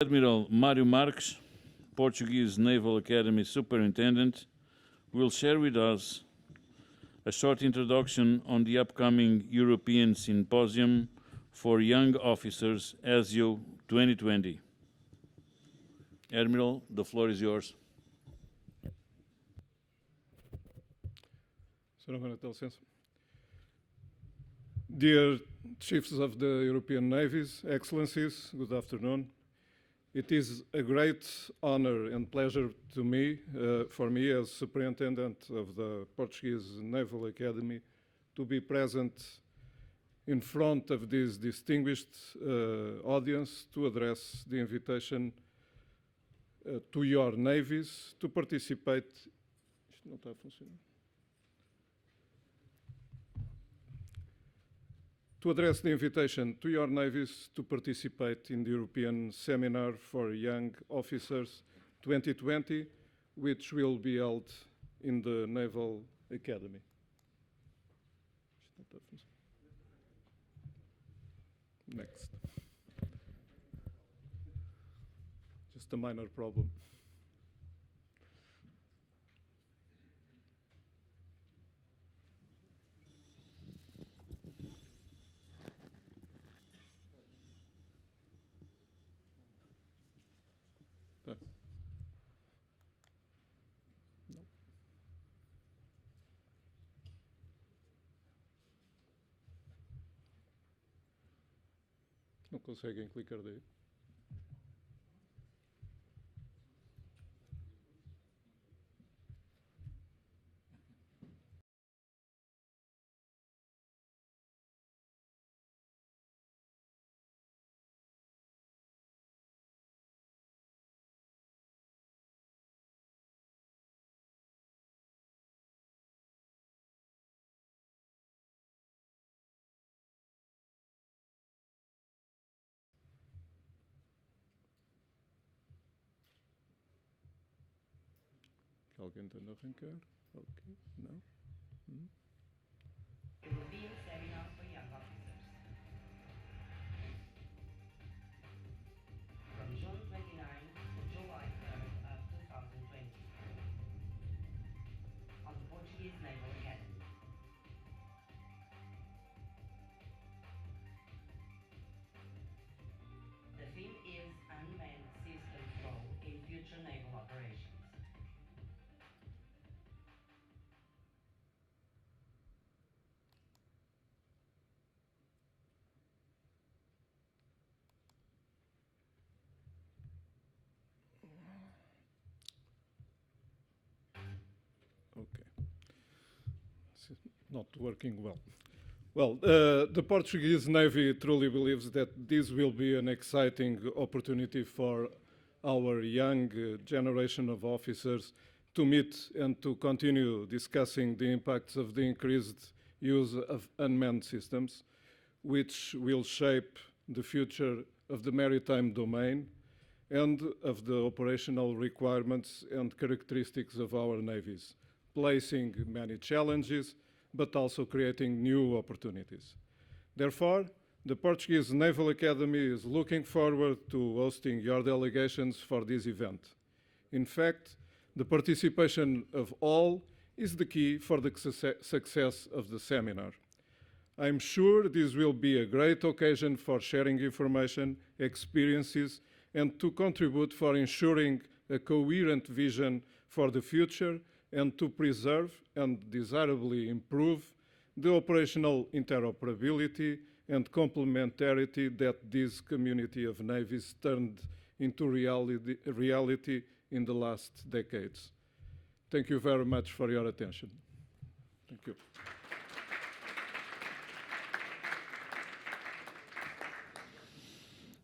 Admiral Mário Marques, Portuguese Naval Academy Superintendent, will share with us a short introduction on the upcoming European Symposium for Young Officers, ASIO 2020. Admiral, the floor is yours. Dear Chiefs of the European Navies, Excellencies, good afternoon. It is a great honor and pleasure to me, for me as Superintendent of the Portuguese Naval Academy, to be present in front of this distinguished audience to address the invitation to your navies to participate. Isto não está a funcionar. To address the invitation to your navies to participate in the European Seminar for Young Officers 2020, which will be held in the Naval Academy. Next. Just a minor problem. Não conseguem clicar daí. Alguém tenta arrancar? Ok, não? European Seminar for Young Officers. From June 29 to July 3rd of 2020 on the Portuguese Naval Academy. The theme is Unmanned Systems Role in Future Naval Operations. Okay. It's not working well. Well, the Portuguese Navy truly believes that this will be an exciting opportunity for our young generation of officers to meet and to continue discussing the impacts of the increased use of unmanned systems, which will shape the future of the maritime domain and of the operational requirements and characteristics of our navies, placing many challenges, but also creating new opportunities. Therefore, the Portuguese Naval Academy is looking forward to hosting your delegations for this event. In fact, the participation of all is the key for the success of the seminar. I'm sure this will be a great occasion for sharing information, experiences, and to contribute for ensuring a coherent vision for the future and to preserve and desirably improve the operational interoperability and complementarity that this community of navies turned into reality in the last decades. Thank you very much for your attention. Thank you.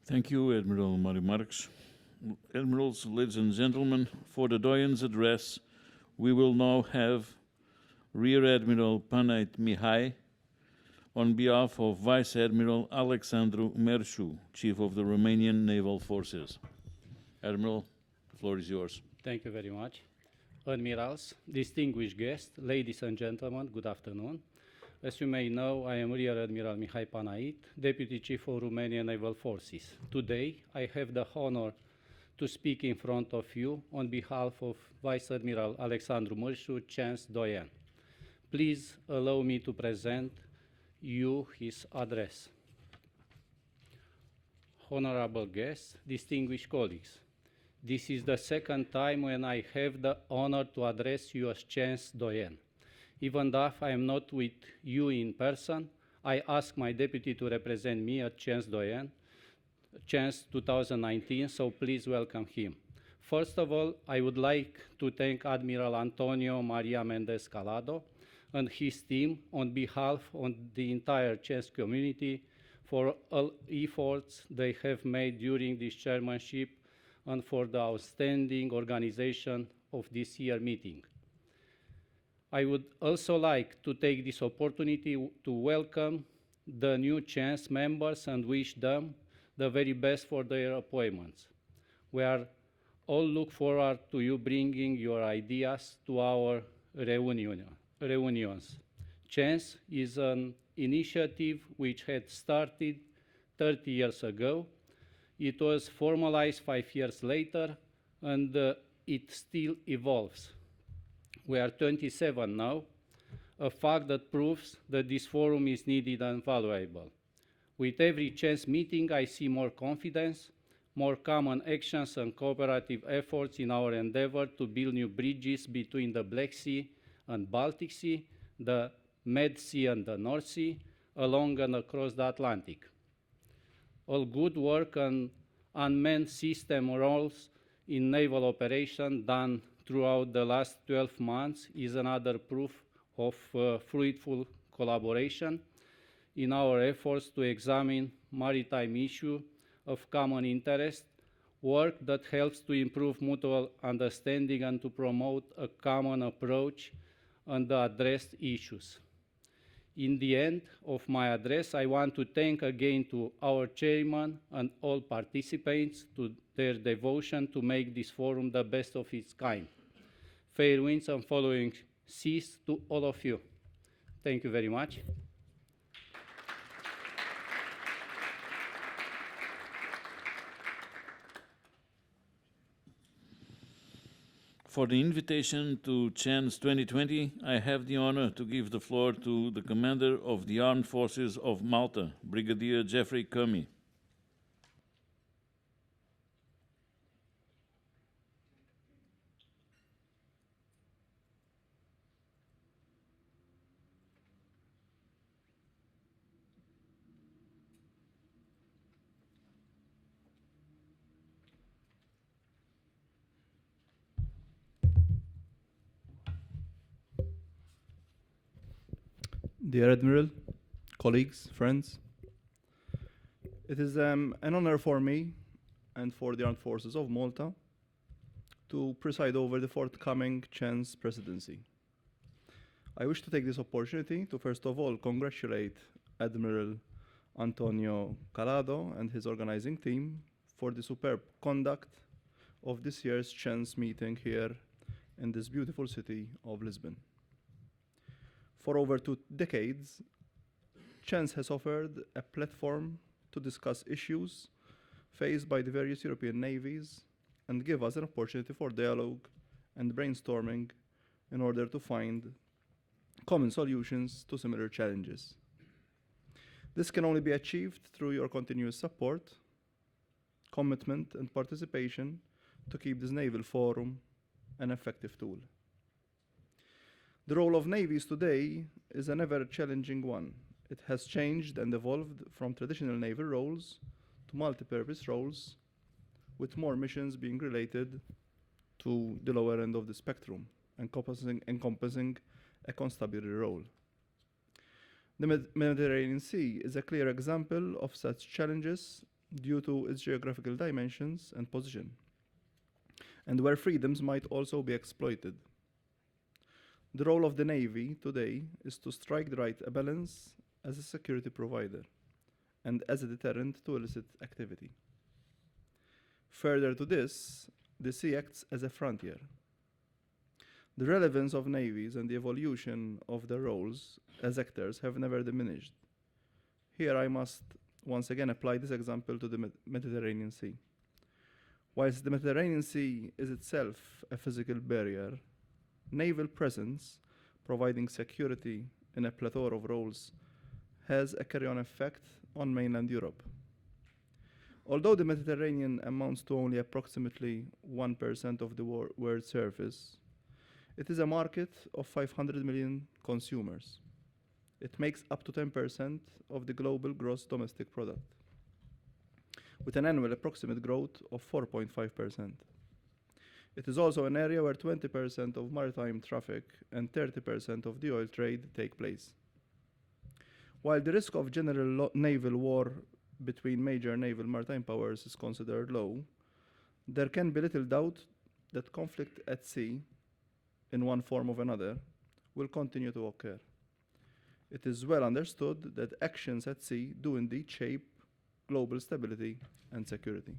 Thank you, Admiral Mário Marques. Admirals, ladies and gentlemen, for the Doyen's address, we will now have Rear Admiral Panayt Mihai on behalf of Vice Admiral Alexandru Merșu, Chief of the Romanian Naval Forces. Admiral, the floor is yours. Thank you very much. Admirals, distinguished guests, ladies and gentlemen, good afternoon. As you may know, I am Rear Admiral Mihai Panait, Deputy Chief of Romanian Naval Forces. Today, I have the honor to speak in front of you on behalf of Vice Admiral Alexandru Mârșu, CHENS Doyen. Please allow me to present you his address. Honorable guests, distinguished colleagues, this is the second time when I have the honor to address you as CHENS Doyen. Even though I am not with you in person, I ask my deputy to represent me at CHENS Doyen, CHENS 2019, so please welcome him. First of all, I would like to thank Admiral Antonio Maria Mendez Calado and his team on behalf of the entire CHENS community for all efforts they have made during this chairmanship and for the outstanding organization of this year's meeting. I would also like to take this opportunity to welcome the new CHENS members and wish them the very best for their appointments. We are all look forward to you bringing your ideas to our reunions. CHENS is an initiative which had started 30 years ago. It was formalized 5 years later, and it still evolves. We are 27 now, a fact that proves that this forum is needed and valuable. With every CHENS meeting, I see more confidence, more common actions and cooperative efforts in our endeavor to build new bridges between the Black Sea and Baltic Sea, the Med Sea and the North Sea, along and across the Atlantic. All good work and unmanned system roles in naval operation done throughout the last 12 months is another proof of fruitful collaboration in our efforts to examine maritime issues of common interest, work that helps to improve mutual understanding and to promote a common approach on the addressed issues. In the end of my address, I want to thank again to our chairman and all participants to their devotion to make this forum the best of its kind. Fair winds and following seas to all of you. Thank you very much. For the invitation to CHENS 2020, I have the honor to give the floor to the Commander of the Armed Forces of Malta, Brigadier Jeffrey Comey. Dear Admiral, colleagues, friends, it is an honor for me and for the Armed Forces of Malta to preside over the forthcoming CHENS presidency. I wish to take this opportunity to first of all congratulate Admiral Antonio Calado and his organizing team for the superb conduct of this year's CHENS meeting here in this beautiful city of Lisbon. For over 2 decades, CHENS has offered a platform to discuss issues faced by the various European navies and give us an opportunity for dialogue and brainstorming in order to find common solutions to similar challenges. This can only be achieved through your continuous support, commitment, and participation to keep this naval forum an effective tool. The role of navies today is an ever-challenging one. It has changed and evolved from traditional naval roles to multi-purpose roles, with more missions being related to the lower end of the spectrum, encompassing a constabulary role. The Mediterranean Sea is a clear example of such challenges due to its geographical dimensions and position, and where freedoms might also be exploited. The role of the Navy today is to strike the right balance as a security provider and as a deterrent to illicit activity. Further to this, the sea acts as a frontier. The relevance of navies and the evolution of their roles as actors have never diminished. Here I must once again apply this example to the Mediterranean Sea. Whilst the Mediterranean Sea is itself a physical barrier, naval presence, providing security in a plethora of roles, has a carry-on effect on mainland Europe. Although the Mediterranean amounts to only approximately 1% of the world's surface, it is a market of 500 million consumers. It makes up to 10% of the global gross domestic product, with an annual approximate growth of 4.5%. It is also an area where 20% of maritime traffic and 30% of the oil trade take place. While the risk of general naval war between major naval maritime powers is considered low, there can be little doubt that conflict at sea, in one form or another, will continue to occur. It is well understood that actions at sea do indeed shape global stability and security.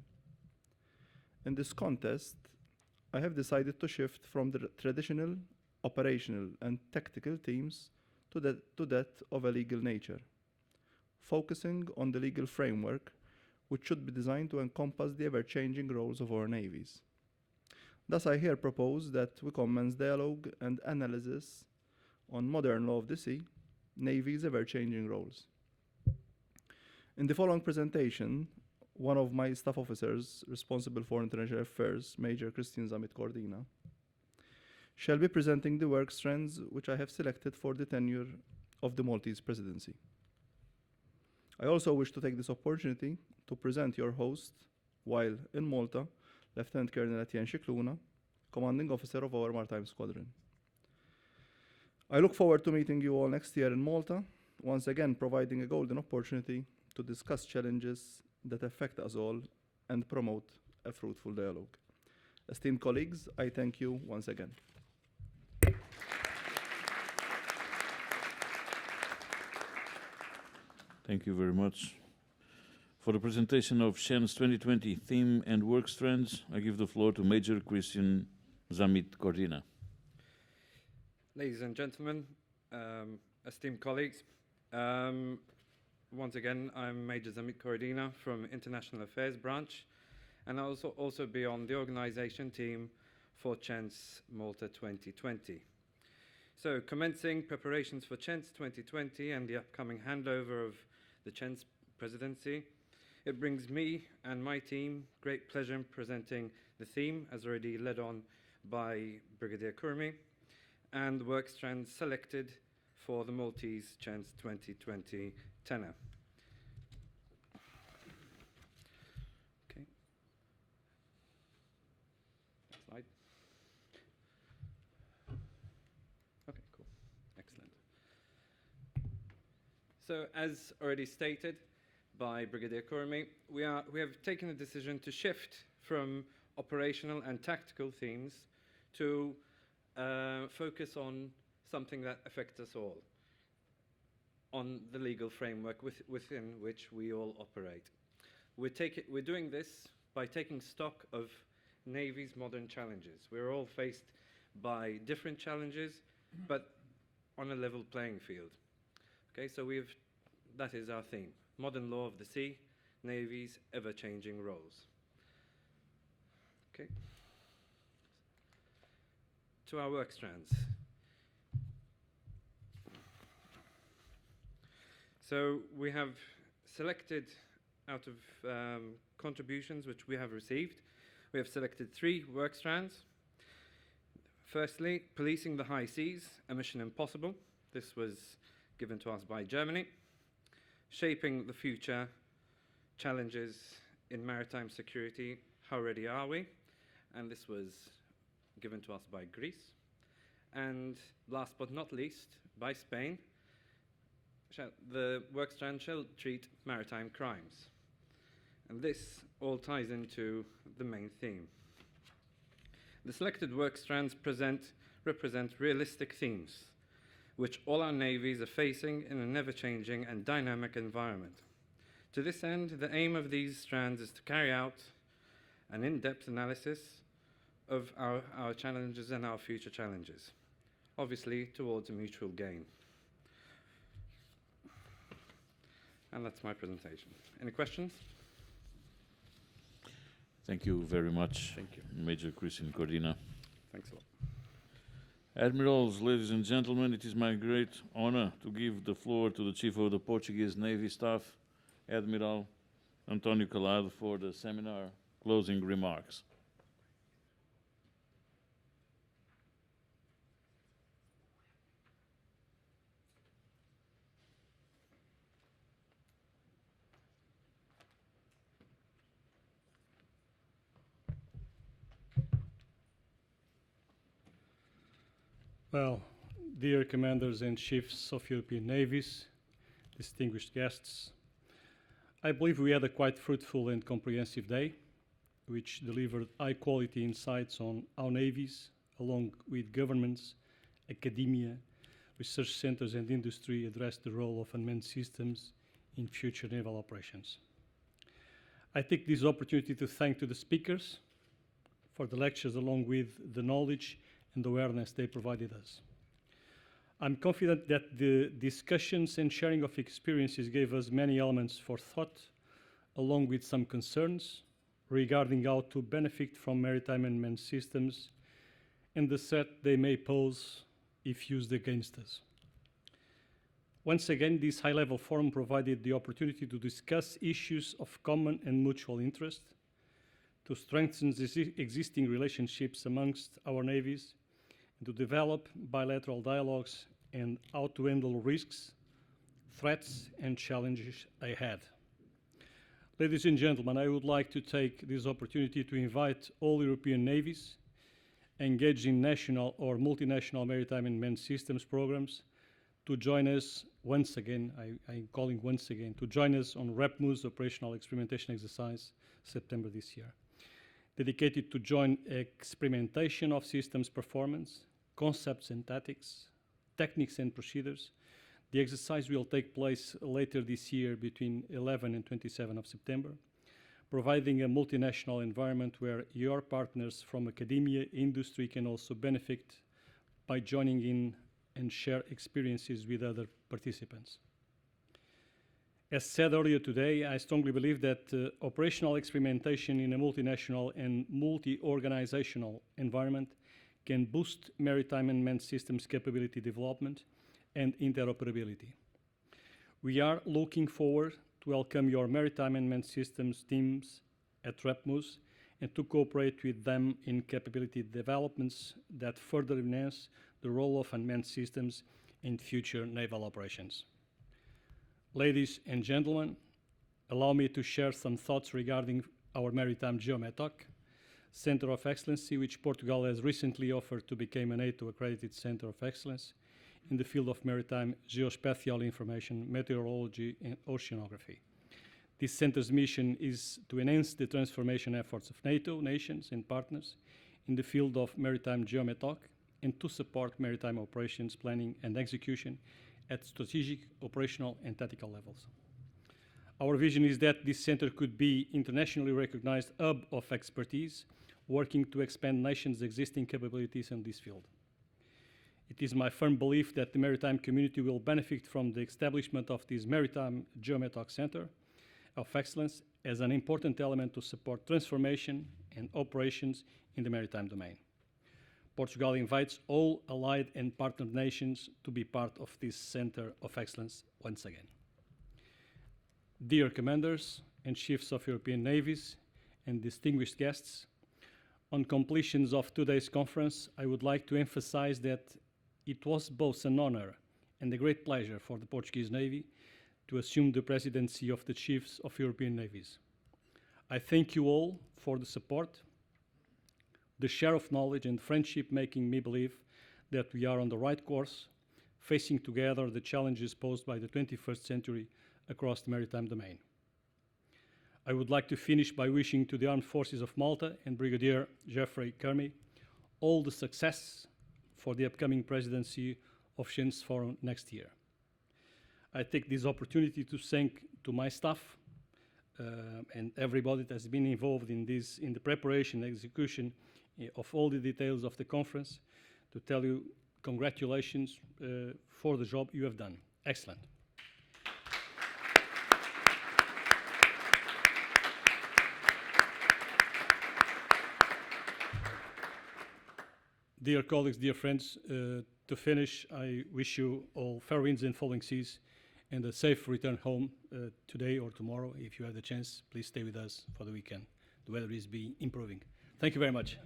In this context, I have decided to shift from the traditional operational and tactical themes to that of a legal nature, focusing on the legal framework which should be designed to encompass the ever-changing roles of our navies. Thus, I here propose that we commence dialogue and analysis on modern law of the sea, navies' ever-changing roles. In the following presentation, one of my staff officers responsible for international affairs, Major Christian Zamit Cordina, shall be presenting the Workstrands which I have selected for the tenure of the Maltese presidency. I also wish to take this opportunity to present your host, while in Malta, Lieutenant Colonel Etienne Shikluna, commanding officer of our maritime squadron. I look forward to meeting you all next year in Malta, once again providing a golden opportunity to discuss challenges that affect us all and promote a fruitful dialogue. Esteemed colleagues, I thank you once again. Thank you very much. For the presentation of CHENS 2020 theme and work strands, I give the floor to Major Christian Zamit Cordina. Ladies and gentlemen, esteemed colleagues, once again, I'm Major Zamit Cordina from International Affairs Branch, and I'll also be on the organization team for CHENS Malta 2020. So, commencing preparations for CHENS 2020 and the upcoming handover of the CHENS presidency, it brings me and my team great pleasure in presenting the theme, as already led on by Brigadier Kurmi, and the work strands selected for the Maltese CHENS 2020 tenor. Okay. Slide. Okay, cool. Excellent. So, as already stated by Brigadier Kurmi, we have taken a decision to shift from operational and tactical themes to focus on something that affects us all, on the legal framework within which we all operate. We're doing this by taking stock of Navy's modern challenges. We're all faced by different challenges, but on a level playing field. Okay, so that is our theme. Modern law of the sea, Navy's ever-changing roles. Okay. To our work strands. So we have selected out of contributions which we have received, we have selected 3 work strands. Firstly, policing the high seas, a mission impossible. This was given to us by Germany. Shaping the future challenges in maritime security, how ready are we? And this was given to us by Greece. And last but not least, by Spain, the work strand shall treat maritime crimes. And this all ties into the main theme. The selected work strands represent realistic themes which all our navies are facing in an ever-changing and dynamic environment. To this end, the aim of these strands is to carry out an in-depth analysis of our challenges and our future challenges, obviously towards a mutual gain. And that's my presentation. Any questions? Thank you very much, Thank you. Major Christian Cordina. Thanks a lot. Admirals, ladies and gentlemen, it is my great honor to give the floor to the Chief of the Portuguese Navy Staff, Admiral António Calado, for the seminar closing remarks. Well, dear commanders and chiefs of European navies, distinguished guests, I believe we had a quite fruitful and comprehensive day, which delivered high-quality insights on how navies, along with governments, academia, research centers and industry, address the role of unmanned systems in future naval operations. I take this opportunity to thank to the speakers for the lectures, along with the knowledge and awareness they provided us. I'm confident that the discussions and sharing of experiences gave us many elements for thought, along with some concerns regarding how to benefit from maritime unmanned systems and the threat they may pose if used against us. Once again, this high-level forum provided the opportunity to discuss issues of common and mutual interest, to strengthen the existing relationships amongst our navies, and to develop bilateral dialogues and how to handle risks, threats, and challenges ahead. Ladies and gentlemen, I would like to take this opportunity to invite all European navies engaged in national or multinational maritime unmanned systems programs to join us once again, I'm calling once again, to join us on REPMU's operational experimentation exercise September this year, dedicated to joint experimentation of systems performance, concepts and tactics, techniques and procedures. The exercise will take place later this year between 11 and 27 of September, providing a multinational environment where your partners from academia, industry can also benefit by joining in and share experiences with other participants. As said earlier today, I strongly believe that operational experimentation in a multinational and multi-organizational environment can boost maritime unmanned systems capability development and interoperability. We are looking forward to welcome your maritime unmanned systems teams at REPMUS and to cooperate with them in capability developments that further enhance the role of unmanned systems in future naval operations. Ladies and gentlemen, allow me to share some thoughts regarding our Maritime GeoMetoc Center of Excellency, which Portugal has recently offered to become a NATO-accredited Center of Excellence in the field of maritime geospatial information, meteorology, and oceanography. This center's mission is to enhance the transformation efforts of NATO nations and partners in the field of maritime geometoc and to support maritime operations planning and execution at strategic, operational, and tactical levels. Our vision is that this center could be internationally recognized hub of expertise, working to expand nations' existing capabilities in this field. It is my firm belief that the maritime community will benefit from the establishment of this Maritime GeoMetoc Center of Excellence as an important element to support transformation and operations in the maritime domain. Portugal invites all allied and partner nations to be part of this Center of Excellence once again. Dear commanders and chiefs of European navies and distinguished guests, on completion of today's conference, I would like to emphasize that it was both an honor and a great pleasure for the Portuguese Navy to assume the presidency of the Chiefs of European Navies. I thank you all for the support, the share of knowledge and friendship, making me believe that we are on the right course, facing together the challenges posed by the 21st century across the maritime domain. I would like to finish by wishing to the Armed Forces of Malta and Brigadier Geoffrey Kermy all the success for the upcoming presidency of CHENS Forum next year. I take this opportunity to thank to my staff and everybody that has been involved in the preparation and execution of all the details of the conference to tell you congratulations for the job you have done. Excellent. Dear colleagues, dear friends, to finish, I wish you all fair winds and falling seas and a safe return home today or tomorrow. If you have the chance, please stay with us for the weekend. The weather is improving. Thank you very much.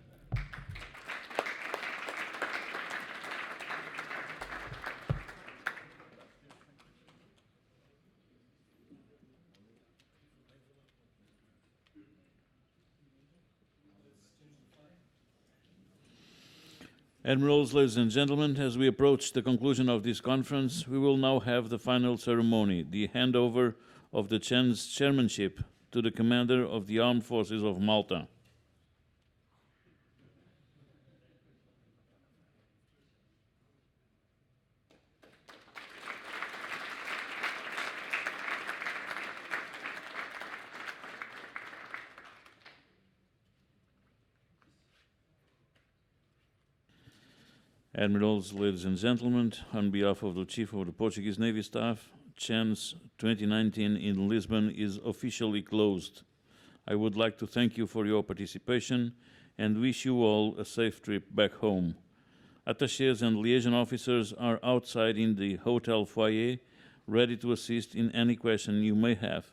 Admirals, ladies and gentlemen, as we approach the conclusion of this conference, we will now have the final ceremony, the handover of the CHENS chairmanship to the Commander of the Armed Forces of Malta. Admirals, ladies and gentlemen, on behalf of the Chief of the Portuguese Navy Staff, CHENS 2019 in Lisbon is officially closed. I would like to thank you for your participation and wish you all a safe trip back home. Attachés and liaison officers are outside in the hotel foyer, ready to assist in any question you may have.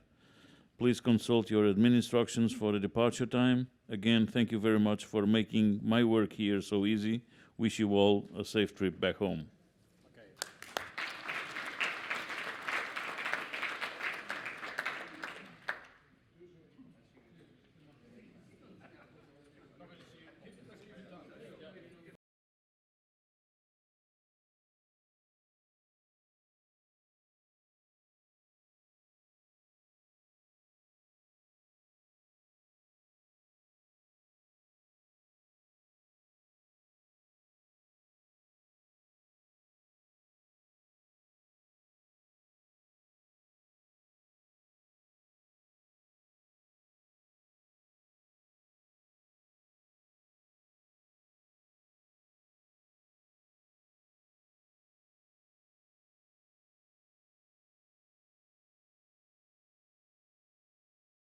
Please consult your admin instructions for the departure time. Again, thank you very much for making my work here so easy. Wish you all a safe trip back home.